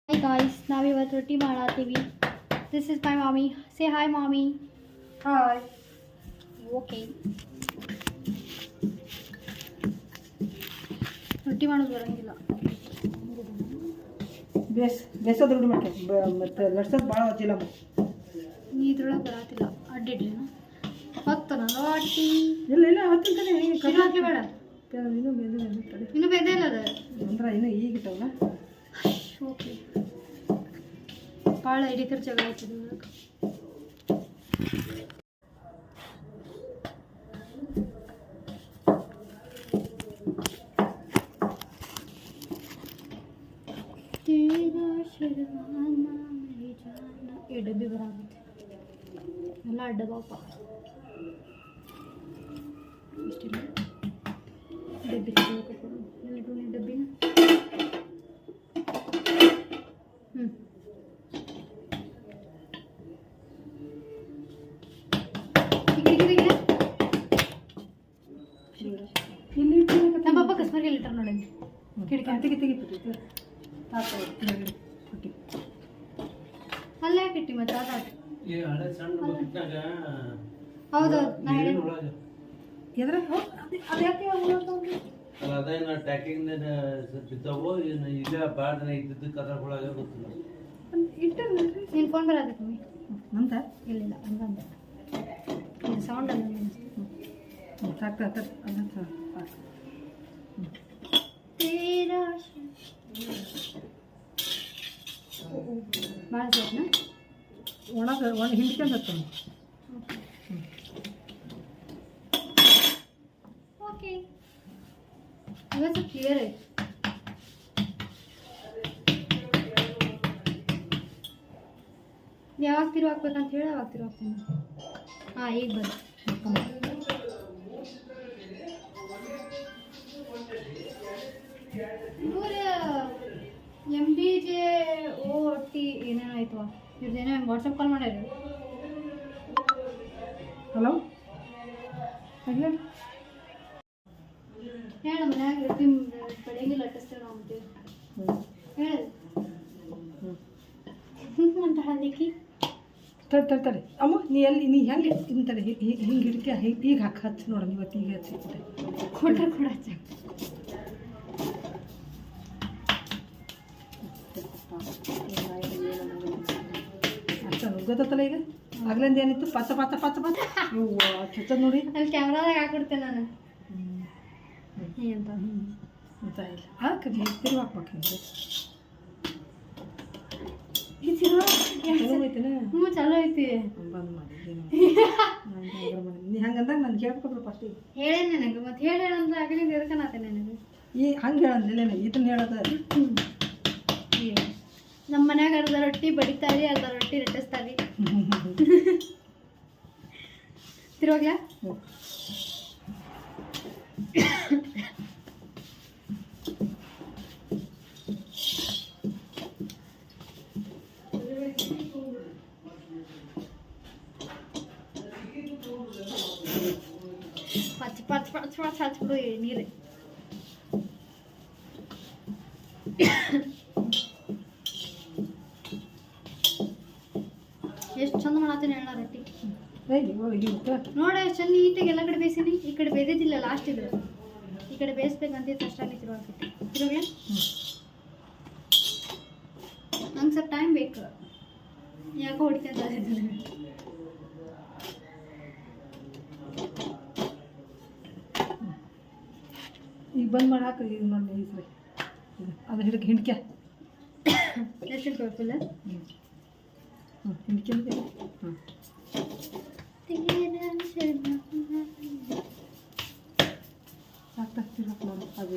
Hi guys, ನಾವಿವತ್ತು ರೊಟ್ಟಿ ಮಾಡತ್ತೀವಿ. This is my mommy. Say hi mommy. Hi. Okay. ರೊಟ್ಟಿ ಮಾಡೋದು ಬರಂಗಿಲ್ಲ. ಬೇಸೋದು ರೂಢಿ ಮಾಡ್ತೀವಿ ಮತ್ತು ಲಡ್ಸೋದು ಭಾಳ ವಜ್ಜಿಲ್ಲ. ನೀ ಇದ್ರೊಳಗೆ ಬರತ್ತಿಲ್ಲ ಅಡ್ಡಿಡ್ಲೇನು ಹೊತ್ತನ ರೊಟ್ಟಿ ಇಲ್ಲ ಹೊತ್ತಿಂತಾನೆ ಇನ್ನೂ ಹಾಕಿ ಬೇಡ ಇನ್ನೂ ಬೇದೆ ಇಲ್ಲ ಅದು ಅಂದ್ರೆ ಇನ್ನೂ ಈಗಿಟ್ಟವಲ್ಲ. ಓಕೆ ಭಾಳ ಐಡಿ ಖರ್ಚು ಆಗ್ತದೆ ಒಳಗೆ. ಈ ಡಬ್ಬಿ ಬರಾಗುತ್ತೆ ಎಲ್ಲ ಅಡ್ಡಬಾಪ ಇಷ್ಟಿಲ್ಲ ಡಬ್ಬಿ ತಗೋಬೇಕು ಡಬ್ಬಿನ ನಮ್ಮ ಪಾಪ ಕಸ್ಮರ್ಗೆ ಲಿಟರ್ ನೋಡಿ ಕಿಟಕಿ ತೆಗಿಬಿಟ್ಟು ಅಲ್ಲೇ ಕಿಟ್ಟಿ ಮತ್ತೆ ಹೌದು ನಾ ಹೇಳಿ ಎದ್ರ ಅದ್ಯಾಕೆ ಅದೇನ ಟ್ಯಾಕಿಂಗ್ ಬಿದ್ದಾವು ಈಗ ಭಾಳ ದಿನ ಇದ್ದಿದ್ದು ಕದಗಳಾಗ ಗೊತ್ತಿಲ್ಲ. ನಿನ್ನ ಫೋನ್ ಬರೋದಕ್ಕೆ ಮಮ್ಮಿ ಅಂತ ಇಲ್ಲ ಹಂಗಂದೆ ಇದು ಸೌಂಡ್ ಅಲ್ಲ ಸಾಕ್ತಾ ಭಾಳ ಸಾಕನಾ ಒಣ ಹಿಂಡ್ಕೊಂಡು ಓಕೆ ಇವತ್ತು ಕ್ಲಿಯರ್ ಐತೆ. ಯಾವಾಗ ತಿರು ಹಾಕ್ಬೇಕಂತ ಹೇಳಿ ಅವಾಗ ತಿರು ಹಾಕ್ತೀನಿ. ಹಾಂ ಈಗ ಬನ್ನಿ MDJOT ಏನೇನೋ ಆಯ್ತವ ಇವ್ರದ್ದೇನೋ ವಾಟ್ಸಪ್ ಕಾಲ್ ಮಾಡ್ಯಾರ. ಹಲೋ ಹೇಳ ಮನ್ಯಾಗ ರೊಟ್ಟಿ ಬೆಳಗ್ಗೆ ಲಟ್ಟಿಸ್ತೇವೆ ನಾವು ಅಂತೀವಿ ಹೇಳ ಅಂತ ಹಲ್ಲಿಕ್ಕಿ ತಡಿ ಅಮ್ಮ ನೀ ಹೆಂಗೆ ಇಂತಾರೆ ಹಿಂಗೆ ಹಿಡ್ತೀಯ ಈಗ ಹಚ್ಚಿ ನೋಡೋಣ ಇವತ್ತು ಈಗ ಹಚ್ಚಿಟ್ಟೆ ಕೊಟ್ರೆ ಕೂಡ ಅಷ್ಟ ಗೊತ್ತಲ್ಲ ಈಗ ಆಗ್ಲಿಂದ ಏನಿತ್ತು ಪಚ ಚುಚ್ಚದ್ ನೋಡಿ ಅಲ್ಲಿ ಕ್ಯಾಮ್ರಾದಾಗ ಹಾಕ್ಬಿಡ್ತೇನೆ ನಾನು ಅಂತ ಅಂತ ಇಲ್ಲ ಹಾಕಿ ತಿರುಗಿ ಹಾಕ್ಬೇಕಂದ್ರೆ ಹ್ಞೂ ಚಲೋ ಐತಿ ಬಂದ್ ಮಾಡಿದ್ದೀನಿ ನೀ ಹಂಗಂದಾಗ ನಾನು ಕೇಳ್ಕೊಡ್ರು ಫಸ್ಟಿಗೆ ಹೇಳೇ ನನಗೆ ಮತ್ತೆ ಹೇಳಿ ಅಂತ ಆಗಲಿಂದ ಎದಕ್ಕನಾತೆ ನನಗೆ ಈ ಹಂಗೆ ಹೇಳಂದಿಲ್ಲ ಇದನ್ನ ಹೇಳೋದ ನಮ್ಮ ಮನ್ಯಾಗ ಅರ್ಧ ರೊಟ್ಟಿ ಬಡಿತಾರಿ ಅರ್ಧ ರೊಟ್ಟಿ ರಟ್ಟಿಸ್ತಾರಿ ತಿರುವಾಗ್ಲಾ ಪಚ್ ಹಚ್ಬಿಡು ನೀರು ಎಷ್ಟು ಚಂದ ಮಾಡತ್ತೀನಿ ಹೇಳ ರೊಟ್ಟಿ ನೋಡ ಎಷ್ಟು ಚಂದ ನೀಟಾಗಿ ಎಲ್ಲ ಕಡೆ ಬೇಯಿಸೀನಿ. ಈ ಕಡೆ ಬೇಯ್ದಿದ್ದಿಲ್ಲ ಲಾಸ್ಟ್ ಇದ್ರೆ ಈ ಕಡೆ ಬೇಯಿಸ್ಬೇಕಂತ ಅಷ್ಟಾಗಿ ತಿರುವಾಗ್ಬಿಟ್ಟು ತಿರುಗ್ಲೆ ನಂಗೆ ಸ್ವಲ್ಪ ಟೈಮ್ ಬೇಕು ಯಾಕೋ ಹೊಡಿತಂತ ಈಗ ಬಂದ್ ಮಾಡಿ ಹಾಕಿ ಈಗ ನೋಡಿ ಈಸ್ರಿ ಅದು ಹಿಂಡ್ಕೆ ಎಷ್ಟು ಹಿಡ್ಕೊಳ್ತಿಲ್ಲ ಹಿಂಡ್ಕೆ ಸಾಕ್ತಾಗ್ತಿಲ್ಲ ನೋಡಿ ಅದು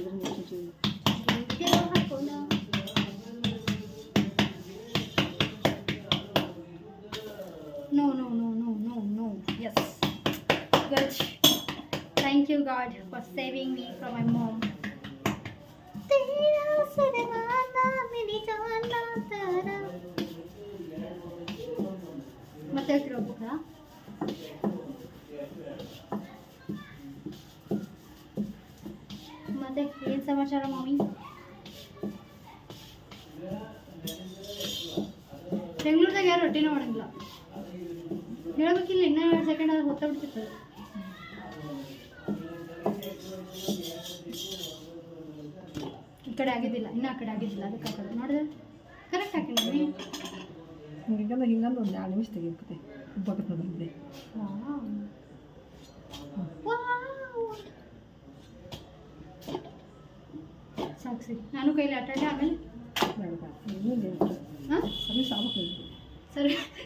No. Yes. Good. Thank you, God, for saving me from my mom. ಮತ್ತೆ ಹೇಳ್ತಿರೋಗ್ಬೇಕಾ ಮತ್ತೆ ಏನು ಸಮಾಚಾರ ಮಮ್ಮಿ? ಬೆಂಗಳೂರದಾಗ ಯಾರು ರೊಟ್ಟಿನೇ ಮಾಡಂಗಿಲ್ಲ. ಹೇಳ್ಬೇಕಿಲ್ಲ, ಇನ್ನೂ 2 ಸೆಕೆಂಡ್ ಅದು ಹೊತ್ತ ಬಿಡ್ತಿತ್ತು. ಈ ಕಡೆ ಆಗಿದ್ದಿಲ್ಲ, ಇನ್ನೂ ಆ ಕಡೆ ಆಗಿದ್ದಿಲ್ಲ, ಅದಕ್ಕೆ ಆ ಕಡೆ ನೋಡಿದ್ರೆ ಕರೆಕ್ಟ್ ಹಾಕಿನಿ. ಹಿಂಗಂದ್ರೆ ಒಂದು 2 ನಿಮಿಷ ತೆಗಿಬೇಕತೆ ಉಬ್ಬಾಕತ್ ನೋಡಿದ್ದೆ. ಸಾಕು ಸರಿ, ನಾನು ಕೈಲಿ ಆಟಾಡಿ ಆಮೇಲೆ ಹಾಂ ಸರ್ವಿಸ್ ಆಗ್ಬೇಕು.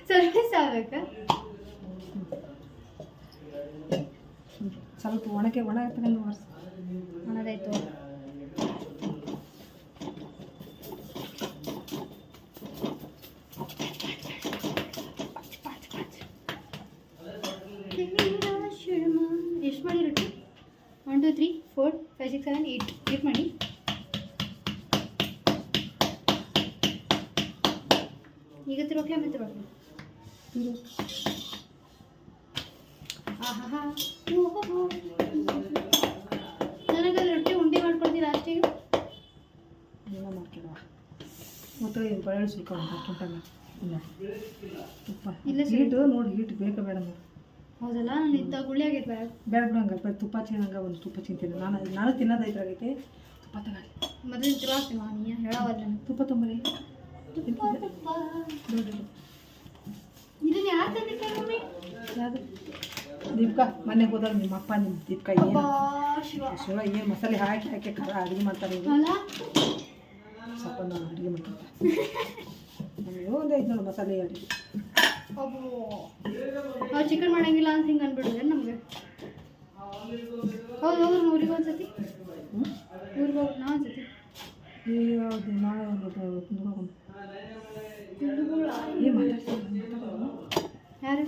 ಸರ್ವಿಸ್ ಆಗ್ಬೇಕಾ? ಸ್ವಲ್ಪ ಒಣ ತಗೊಂಡು ವರ್ಷ ಒಣದಾಯ್ತು. ಎಷ್ಟು ಮಾಡಿ ರೊಟ್ಟಿ? 1 2 3 4 5 6 7 8 ಮಾಡಿ. ಈಗ ತಿರುವಕ್ಕೆ ಆಮೇಲೆ ತಿರುವಕ್ಕೆ. ಆಹಾ, ನನಗೆ ರೊಟ್ಟಿ ಉಂಡೆ ಮಾಡ್ಕೊಡ್ತೀವಿ ಲಾಸ್ಟಿಗೆ. ಎಲ್ಲ ಮಾಡ್ಕೊಡುವ ಮತ್ತು ಬಳ್ಳುಳ್ಳಿ ಸುಲ್ಕೊಂಡು ಹಾಕ್ಕೊಂಡಾಗ ಇಲ್ಲ ತುಪ್ಪ ಇಲ್ಲ ಹೀಟು ನೋಡಿ, ಹೀಟ್ ಬೇಕಾ ಬೇಡ ನೋಡಿ. ಹೌದಲ್ಲ, ನಾನು ಇದ್ದ ಗುಳ್ಳಿ ಆಗೈತೆ ಬೇಡ ಬೇಡ ಬಿಡಂಗ ಬರೀ ತುಪ್ಪ ತಿನ್ನಂಗ ಒಂದು ತುಪ್ಪ ತಿಂತೀನಿ ನಾನು ತಿನ್ನೋದು ಇದ್ರಾಗೈತೆ. ತುಪ್ಪ ತಗೊಳ್ಳಿ ಮೊದಲು ತಿರುವಾಕ್ತೀನಿ ನೀ ಹೇಳವಲ್ಲ. ತುಪ್ಪ ತೊಂಬರಿ. ಇದನ್ನ ಯಾರು ತಂದಿದ್ದೆ ಮಮ್ಮಿ? ಯಾವುದು ದೀಪಿಕಾ? ಮನೆಗೆ ಹೋದಾಗ ನಿಮ್ಮ ಅಪ್ಪ ನಿಮ್ಮ ದೀಪಿಕಾ ಏನು ಶಿವ ಏನು ಮಸಾಲೆ ಹಾಕಿ ಖಾರ ಅಡುಗೆ ಮಾಡ್ತಾರೆ. ಅಲ್ಲ ಸ್ವಲ್ಪ ನಾನು ಅಡುಗೆ ಮಾಡ್ತಾರೆ. ನಮಗೆ ಒಂದು 5 ನೋಡಿ ಮಸಾಲೆ ಅಡುಗೆ. ನಾವು ಚಿಕನ್ ಮಾಡಂಗಿಲ್ಲ ಅಂತ ಹಿಂಗೆ ಅಂದ್ಬಿಡಿದ್ರೆ ನಮಗೆ. ಹೌದು ಹೋಗ್ರಿ ಊರಿಗೆ ಒಂದ್ಸತಿ. ಊರಿಗೆ ಹೋಗಿ ನಾ ಒಂದ್ಸತಿ ಯಾವುದು ನಾಳೆ ಒಂದು ಏನು ಮಾತಾಡ್ತೀನಿ ಯಾರು?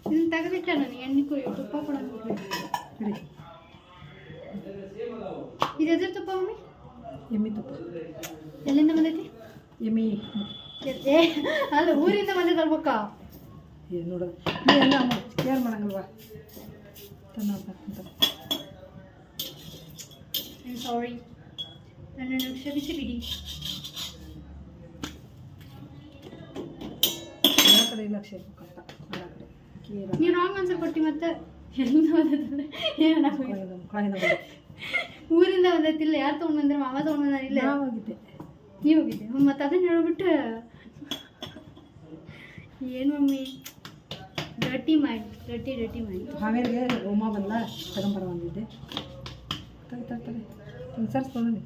ಇದನ್ನ ತೆಗೆದಿಟ್ಟ ನಾನು ಎಣ್ಣೆ ತುಪ್ಪ ಕೂಡ ಇದು ಎದ್ರ ತುಪ್ಪ ಮಮ್ಮಿ? ಎಮ್ಮೆ ತುಪ್ಪ. ಎಲ್ಲಿಂದ ಬಂದೈತಿ? ಎಮ್ಮೆ ಅಲ್ಲ ಊರಿಂದ ಬಂದ ತರ್ಬೇಕಾ? ಏನು ನೋಡೋದು ನೀ ಎಲ್ಲ ಕೇರ್ ಮಾಡಂಗಲ್ವಾ ಸಾರಿ, ನನ್ನನ್ನು ಕ್ಷಮಿಸಿ ಬಿಡಿ. ಎಲ್ಲ ಕಡೆ ಇಲ್ಲ ಸೇರ್ಬೇಕಂತ ಎಲ್ಲ ಕಡೆ ಕೇರ ನೀವು ರಾಂಗ್ ಆನ್ಸರ್ ಕೊಟ್ಟು ಮತ್ತೆ ಎಲ್ಲಿಂದ ಬಂದೈತಂದ್ರೆ ಏನಾಗ ಊರಿಂದ ಬಂದೈತಿಲ್ಲ. ಯಾರು ತೊಗೊಂಡ್ಬಂದ್ರೆ ಮಾವ ತೊಗೊಂಡ್ಬಂದ? ಇಲ್ಲ ಹೋಗಿದ್ದೆ. ನೀವು ಹೋಗಿದ್ದೆ ಮತ್ತೆ ಅದನ್ನ ಹೇಳ್ಬಿಟ್ಟು ಏನು mummy? Dirty mind, dirty mind. ಹಾವೇರಿಗೆ ರೋಮ ಬಂದ ತಗೊಂಬರ ಬಂದಿದ್ದೆ. ತರ್ತಾರೆ ಸರ್ಸ್ಕೊಂಡು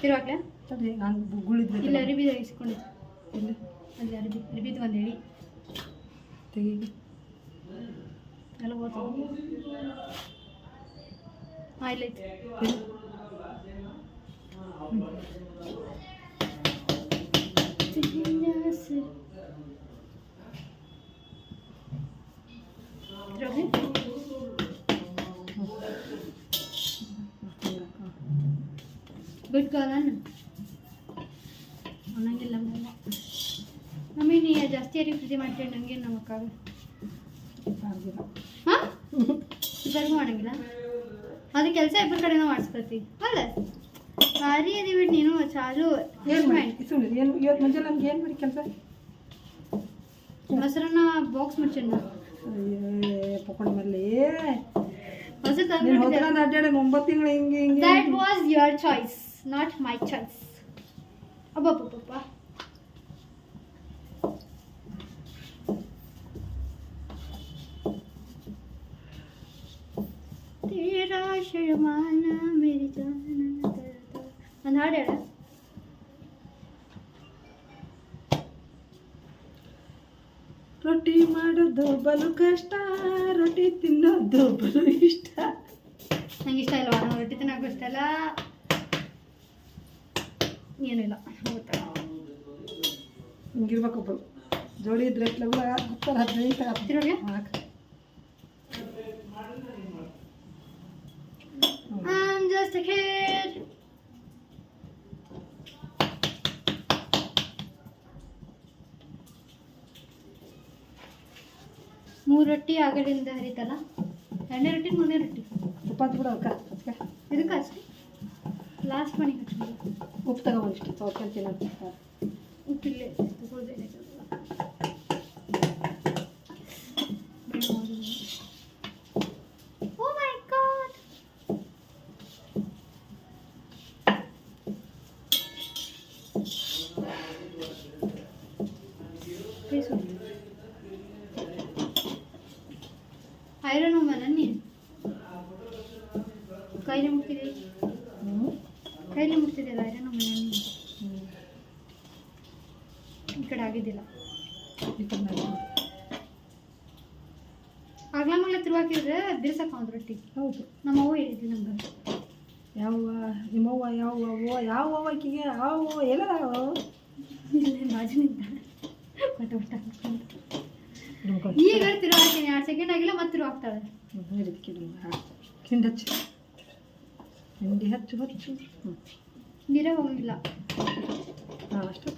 ತಿರುವಾಕ್ಲ ತಡಿ ಹಂಗೆ ಗುಳಿದ್ರೆ ಇಲ್ಲ ಅರಿಬಿ ಇಸ್ಕೊಂಡಿದ್ದೆ. ಇಲ್ಲ ಅಲ್ಲಿ ಅರಿಬಿದ್ದು ಒಂದು ಹೇಳಿ ತೆಗೀಗಿ ಎಲ್ಲ ಓದ್ತು. ಆಯ್ಲೈತೆ ಗುಡ್ ಗರ್ಲ್ ಅನ್ನಂಗಿಲ್ಲ ಮಮ್ಮಿ. ನೀ ಜಾಸ್ತಿ ಯಾರಿಗೆ ಪ್ರೀತಿ ಮಾಡ್ತೀವಿ ನನಗೆ ನಮಕ್ಕಾಗ ಹಾಂ ಇಬ್ಬರಿಗೂ ಮಾಡಂಗಿಲ್ಲ. ಅದು ಕೆಲಸ ಇಬ್ಬರ ಕಡೆನೂ ಮಾಡಿಸ್ಕೊತಿ ಅಲ್ಲ. ಭಾರಿ ಅದಿ ಬಿಟ್ಟು ನೀನು ಚಾಲು. ಏನು ಮಾಡಿ ಸುಮ್ಮನೆ ಏನು ಇವತ್ತು ಮುಂಜಾನೆ ನಮ್ಗೆ ಏನು ಮಾಡಿ ಕೆಲಸ? ಮೊಸರನ್ನ ಬಾಕ್ಸ್ ಮುಚ್ಚಣ್ಣ ಪಕೊಂಡ ಮೇಲೆ ಮೊಸರು ನೀನು ಹೋಗ್ಕೊಂಡು ಅಡ್ಡಾಡಿ 9 ತಿಂಗಳು ಹಿಂಗೆ ಹಿಂಗೆ. That was your choice, not my choice. ಅಬ್ಬಬ್ಬಬ್ಬ. तेरा शर्माना मेरी जान ಒಂದು ಹಾಡು ಹೇಳ. ರೊಟ್ಟಿ ಮಾಡೋದು ಬಲು ಕಷ್ಟ, ರೊಟ್ಟಿ ತಿನ್ನೋದು ಬಲು ಇಷ್ಟ. ನಂಗೆ ಇಷ್ಟ ಇಲ್ವಾ? ನಾನು ರೊಟ್ಟಿ ತಿನ್ನೋಕ್ಕೂ ಇಷ್ಟ ಇಲ್ಲ, ಏನಿಲ್ಲ. ಹೋಗುತ್ತಾ ಹಿಂಗಿರ್ಬೇಕೊಬ್ಬರು ಜೋಡಿ ಇದ್ರೆ 10-15 ತಿರುಗಿ I'm just a kid. 3 ರೊಟ್ಟಿ ಆಗಲಿಂದ ಹರಿತಲ್ಲ. 2 ರೊಟ್ಟಿ 3 ರೊಟ್ಟಿ ತುಪ್ಪ ಅಂತ ಬಿಡು ಅಕ್ಕ ಅದಕ್ಕೆ ಇದಕ್ಕೆ ಅಷ್ಟೇ ಲಾಸ್ಟ್ ಮನೆಗೆ ಹಚ್ಬೋದು. ಉಪ್ಪು ತಗೊಂಡಿಷ್ಟು ತೊಳ್ಕೊಂತೀನಿ ಅಂತ ಉಪ್ಪಿಲ್ಲೇ ತಗೊಳ್ದೇನೆ ಓ ಮೈ ಗಾಡ್. ಐರನ್ ವುಮನ್ ನೀನು ಕೈಲಿ ಮುಟ್ತಿದೆ ಕೈಲಿ ಮುಟ್ತಿದೆಯಲ್ಲ ಐರನ್ ವುಮನ್ ನೀನು. ಈ ಕಡೆ ಆಗಿದ್ದಿಲ್ಲ ಆಗ್ಲೇ ತಿರುವಾಕಿದ್ರೆ ಬಿರ್ಸಕ್ಕೆ ಒಂದು ರೊಟ್ಟಿ. ಹೌದು ನಮ್ಮ ಅವ್ವ ಹೇಳಿದ್ವಿ ನಮ್ಗೆ. ಯಾವ ನಿಮ್ಮವ್ವ ಯಾವ ಆಕಿಗೆ ಯಾವ ಎಲ್ಲ ಬಾಜಿನಿಂದ ಈಗ ತಿರುವಾಕ್ತೀನಿ 2 ಸೆಕೆಂಡ್ ಆಗಿಲ್ಲ ಮತ್ತೆ ತಿರುವಾಗ್ತಾಳೆ. ಹಿಂಡಿ ಹಚ್ಚು ಹಿಂಡಿ ಹಚ್ಚು ಹಚ್ಚು ನೀರೇ ಹೋಗಿಲ್ಲ. ಹಾಂ ಅಷ್ಟು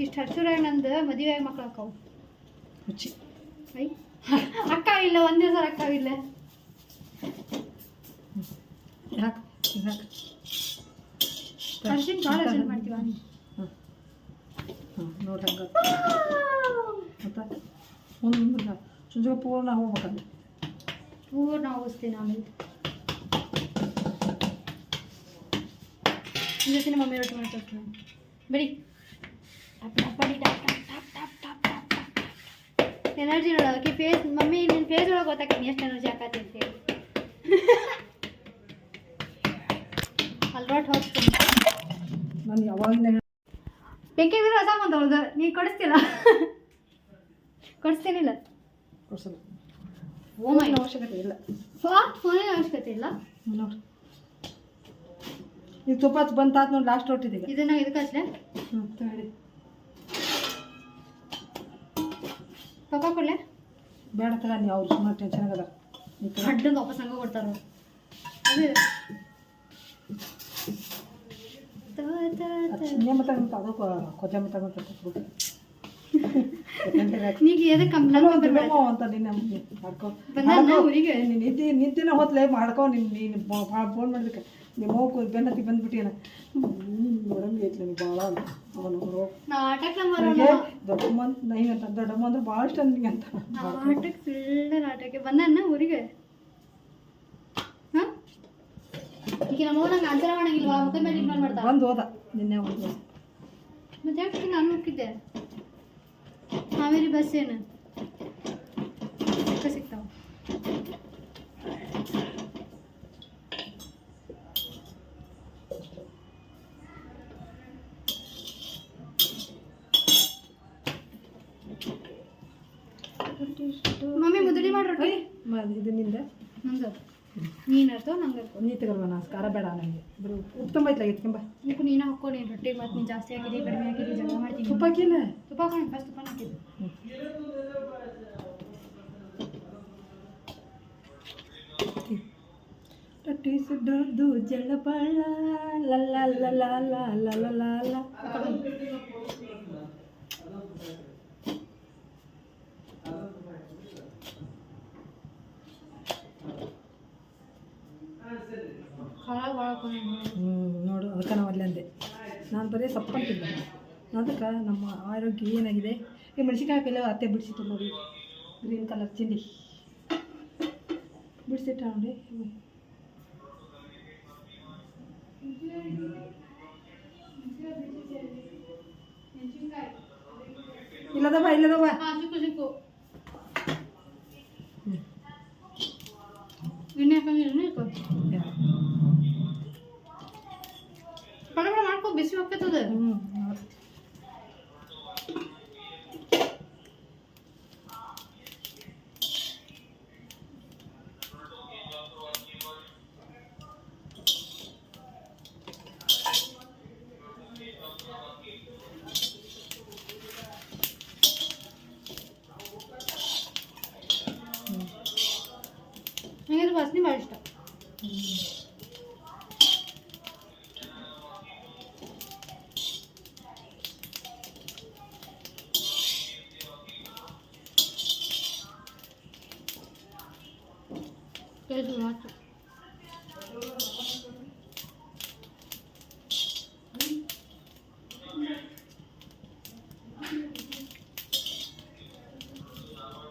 ಇಷ್ಟು ಹಚ್ಚುರಾಗ ನಂದು ಮದುವೆ ಆಗಿ ಮಕ್ಳು ಹಾಕವು. ಹುಚ್ಚಿ ಐ ಅಕ್ಕ ಇಲ್ಲ ಒಂದೇ ಸಲ ಅಕ್ಕ ಇಲ್ಲ. ಹಾಕು ಹಾಕು ಅರ್ಜೆಂಟ್ ಭಾಳ ಅರ್ಜೆಂಟ್ ಮಾಡ್ತೀವ. ಹಾಂ ನೋಡಿ ಹಂಗೆ ಮತ್ತೆ ಮುಂದೆ ಸುಂಜ ಪೂರ್ಣ ಹೋಗ್ಬೇಕಂದ್ರೆ ಪೂರ್ಣ ಹೋಗಿಸ್ತೀನಿ. ಆಮೇಲೆ ಜೊತೆ ಮಮ್ಮಿ ರೊಟ್ಟಿ ಮಾಡ್ಕೊಳ್ತೀನಿ ಬರೀ ಎನರ್ಜಿ ನೋಡೋಕೆ ಫೇಸ್ ಮಮ್ಮಿ ನಿನ್ನ ಫೇಸ್ ಒಳಗೆ ಗೊತ್ತಾಗ್ತೀನಿ ಎಷ್ಟು ಎನರ್ಜಿ ಹಾಕತ್ತಿ ಅಂತೇಳಿ. ಅಲ್ವಾಟ್ ಹೋಗ್ತೀನಿ ನಾನು ಯಾವಾಗಿಂದ ಬೆಂಕಿ ಬಿದ್ರೆ ಹೊಸ ಬಂದವಳ್ದು ನೀ ಕೊಡಿಸ್ತಿಲ್ಲ ಕೊಡಿಸ್ತೀನಿಲ್ಲ. ಕೊಡ್ಸಲ್ಲ ಓ ಮೈ ಅವಶ್ಯಕತೆ ಇಲ್ಲ ಫೋನಿನ ಅವಶ್ಯಕತೆ ಇಲ್ಲ. ನೋಡಿ ಈಗ ತುಪ್ಪ ಬಂತಾತ್ ನೋಡಿ ಲಾಸ್ಟ್ ರೊಟ್ಟಿದೆ ಈಗ ಇದನ್ನ ಇದಕ್ಕೆ ಹಚ್ಚಲೆ ತಗೊಳ್ಳಿ ಪಪ್ಪ ಕೊಡ್ಲೆ ಬೇಡ ತಗ ನೀವು ಅವ್ರು ಸುಮ್ಮನೆ ಟೆನ್ಷನ್ ಆಗದ ಅಡ್ಡಂದು ವಾಪಸ್ ಹಂಗೆ ಕೊಡ್ತಾರ. ಮತ್ತೆ ಅದು ಕೊತ್ತಂಬರಿ ತಗೊಂಡು ನೀಗ ಎದಕ್ಕೆ ಅಂತ ನಿನ್ನ ಮಾಡ್ಕೊ ಊರಿಗೆ ನಿಂತಿನ ಹೊತ್ಲೆ ಮಾಡ್ಕೊ ನೀನು ಭಾಳ ಫೋನ್ ಮಾಡಿದಕ್ಕೆ ನಿಮ್ಮ ಹೋಗಿ ಬೆನ್ನತ್ತಿ ಬಂದ್ಬಿಟ್ಟಿನ ನೋಡಂಗೆ ಐತ್ಲ ನೀವು ಭಾಳ ಅವನು ದೊಡ್ಡಮ್ಮ ನೈನಂತ ದೊಡ್ಡಮ್ಮ ಅಂದ್ರೆ ಭಾಳ ಇಷ್ಟ ನಿನಗೆ ಅಂತ ನಾಟಕ ಸುಳ್ಳ ನಾಟಕ ಬಂದನ್ನ ಊರಿಗೆ. ಹಾಂ ಈಗ ನಮ್ಮ ನಂಗೆ ಆನ್ಸರ್ ಮಾಡಂಗಿಲ್ವಾ ಮುಖದ ಮೇಲೆ ಇನ್ವಾಲ್ವ್ ಮಾಡ್ತಾ ಬಂದು ಹೋದ ನಿನ್ನೆ ಒಂದು ಮತ್ತೆ ಯಾಕೆ ನಾನು ಹೋಗಿದ್ದೆ ಹಾವೇರಿ ಬಸ್ ಏನು ಸಿಗ್ತಾವ. ಮಮ್ಮಿ ಮುದುಡಿ ಮಾಡಿ ರೊಟ್ಟಿ ಇದು ನಿಂದ ನಂಗೆ ನೀನು ಅರ್ಥ ನಂಗೆ ಅರ್ಥ ನೀ ತಗೊಳ್ವ ನಾ ಖಾರ ಬೇಡ ನನಗೆ ಬರೀ ಉಪ್ಪು ತುಂಬ ಐತ್ಲ ಎತ್ಕೊಂಬ ಉಪ್ಪು ನೀನು ಹಾಕೋ ನೀನು ರೊಟ್ಟಿ ಮತ್ತು ನೀನು ಜಾಸ್ತಿ ಹಾಕಿರಿ ಕಡಿಮೆ ಹಾಕಿರಿ ಜಗಳ ಮಾಡ್ತೀನಿ. ತುಪ್ಪ ಹಾಕಿಲ್ಲ ತುಪ್ಪ ಹಾಕೊಂಡು ಫಸ್ಟ್ ತುಪ್ಪ ಹಾಕಿದ್ದು ರೊಟ್ಟಿ ಸುಡೋದು ಜಳಬಾಳ ಲಲ್ಲ ಲಲ್ಲ ಲಲ್ಲ ಲಲ್ಲ ನೋಡು ಅದಕ್ಕೆ ನಾವು ಅಲ್ಲಿ ಅಂದೆ ನಾನು ಬರೀ ಸಪ್ಪಂತಿದ್ದೆ ಅದಕ್ಕೆ ನಮ್ಮ ಆರೋಗ್ಯ ಏನಾಗಿದೆ ಈ ಮೆಣಸಿನ್ಕಾಯಿ ಹಾಕಿಲ್ಲ ಅತ್ತೆ ಬಿಡಿಸಿತ್ತು ನೋಡಿ ಗ್ರೀನ್ ಕಲರ್ ಚಿಲ್ಲಿ ಬಿಡಿಸಿಟ್ಟ ನೋಡಿ ಇಲ್ಲದವ ಇಲ್ಲದವ ಸಿಕ್ಕು ಎಣ್ಣೆ ಹಾಕಂಗಿಲ್ಲ ಪಡಬಡ ಮಾಡ್ಕೊ ಬಿಸಿ ಹೋಗ್ತದ. ನನಗೆ ವಾಸನೆ ಭಾಳ ಇಷ್ಟ. ಇದು ಮಾತು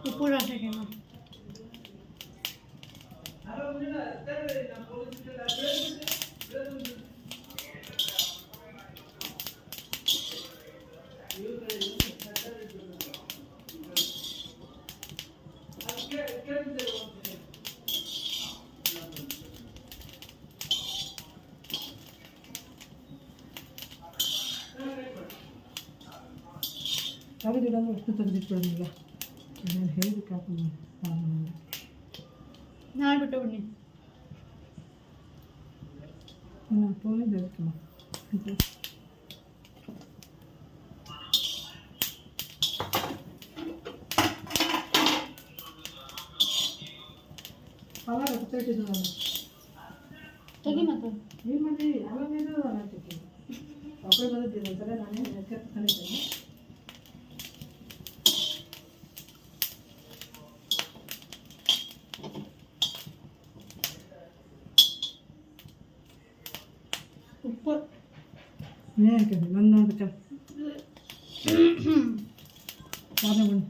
ಉಪ್ಪು ಹಾಕಿ ತೆಗೆದಿಡೋದು ಎಷ್ಟು ತೆಗೆದಿಟ್ಬಿಡೋದು ಈಗ ನಾನು ಹೇಳಿದಕ್ಕೆ ಹಾಕೊಂಡು ನಾಳೆ ಬಿಟ್ಟು ಬಿಡಿ ತೋರಿದ್ದೆ ಅದಕ್ಕೆ ಅವಾಗ ಗೊತ್ತಾಯ್ತಿದ್ದು ನಾನು ತೆಗಿ ಮತ್ತೆ ಏನು ಮಾಡಿ ಯಾವಾಗ ಆಗ್ತೈತಿ ಒಬ್ಬರೇ ಬಂದಿದ್ದೀನಿ ಒಂದ್ಸಲ ನಾನೇ ತಂದಿದ್ದೇನೆ ಉಪ್ಪು ನೀನು ಹಾಕಿದ್ದೆ ನನ್ನ ನೋಡ್ಬೇಕು ಸಾಧನೆ ಬನ್ನಿ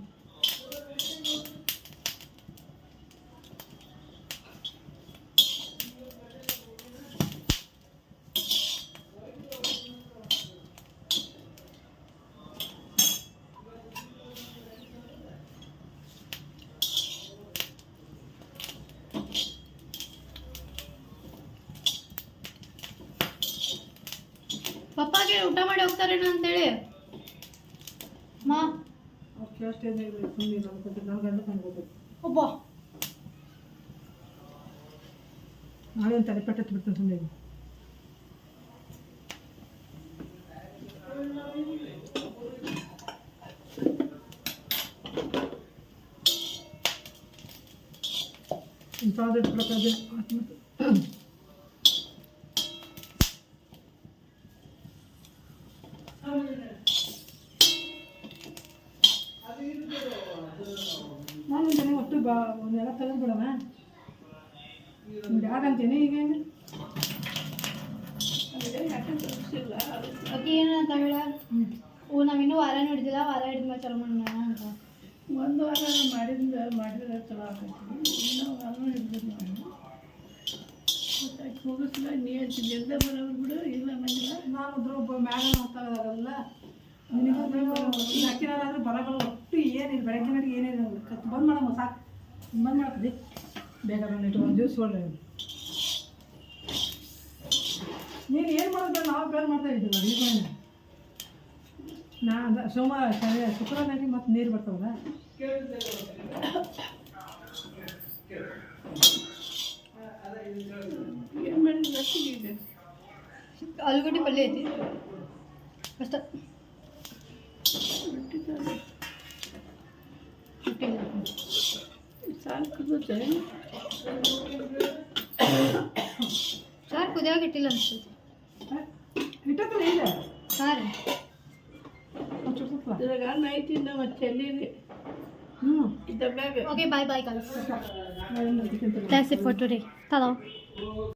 ಪಪ್ಪಾಗೆ ಊಟ ಮಾಡಿ ಹೋಗ್ತಾರೇನೋ ಅಂತೇಳಿ ಮಾ ಅವ್ರು ಅಷ್ಟೇ ಸುಮ್ಮನೆ ನಾನು ಗಂಡ ತಂದ್ಬೋದು ಒಬ್ಬ ನಾಳೆ ಒಂದು ತಲೆಪೆಟ್ಟು ಹತ್ಬಿಡ್ತಾನೆ ಸುಮ್ಮನೆ ಇಂಥದ್ದು ಇಟ್ಬಿಡೋಕ್ಕಾದ್ರೆ ನಾನು ಅಂತಾನೆ ಒಟ್ಟು ಒಂದೆಲ್ಲ ತೆಗೆದ್ಬಿಡೋಣ ಯಾಕಂತೀನಿ ಈಗ ಅಕ್ಕಿ ಏನಂತ ಹೇಳ ನಾವಿನ್ನೂ ವಾರ ಹಿಡಿದಿಲ್ಲ ವಾರ ಹಿಡಿದ್ಮೇಲೆ ಚಲೋ ಮಾಡೋಣ ಅಂತ ಒಂದು ವಾರ ಮಾಡಿದ್ರೆ ಚಲೋ ಆಗ್ತೈತಿ ಇನ್ನೂ ವಾರನೂ ಹಿಡಿದ್ರು ನಾವು ಮತ್ತೆ ಹೋಗಿಸಿಲ್ಲ ನೀರು ಜಲ್ದ ಬರೋರು ಬಿಡು ಇಲ್ಲ ಬಂದಿಲ್ಲ ನಾನು ಒಬ್ಬ ಮ್ಯಾಗ ಹೋಗ್ತಾಗಲ್ಲ ಹಾಕಿನಾದ್ರೆ ಬರಬಲ್ಲ ಒಟ್ಟು ಏನಿಲ್ಲ ಬೆಳಗ್ಗೆ ನಡಿಗೆ ಏನಿಲ್ಲ ಬಂದ್ ಮಾಡಮ್ಮ ಸಾಕು ಬಂದ್ ಮಾಡ್ತದೆ ಬೇಗ ಬಂದಿಟ್ಟು ಒಂದು ದಿವ್ಸ ಒಳ್ಳೆ ನೀನು ಏನು ಮಾಡೋದು ನಾವು ಬೇರೆ ಮಾಡ್ತಾ ಇದ್ದೀವಿ ದೀಪಾವಳಿ ನಾ ಸೋಮವಾರ ಶುಕ್ರವಾರ ನಡಿ ಮತ್ತೆ ನೀರು ಬರ್ತಾವಲ್ಲ ಏನು ಮಾಡಿದ್ರೆ ಆಲೂಗಡ್ಡೆ ಪಲ್ಯ ಐತಿ ಅಷ್ಟ ಸಾರು ಕುದಿಯಾಗ ಇಟ್ಟಿಲ್ಲ ಅನ್ಸ್ತೈತಿ ಇಟ್ಟಕ್ಕಲ್ಲ ಇಲ್ಲ ಸಾರು ಇದ್ರಾಗ ನೈಟಿಂದ ಮತ್ತೆ ಎಲ್ಲಿ ಹ್ಞೂ ಇದ್ದಾಗ okay bye bye guys. That's it for today. Ta-da.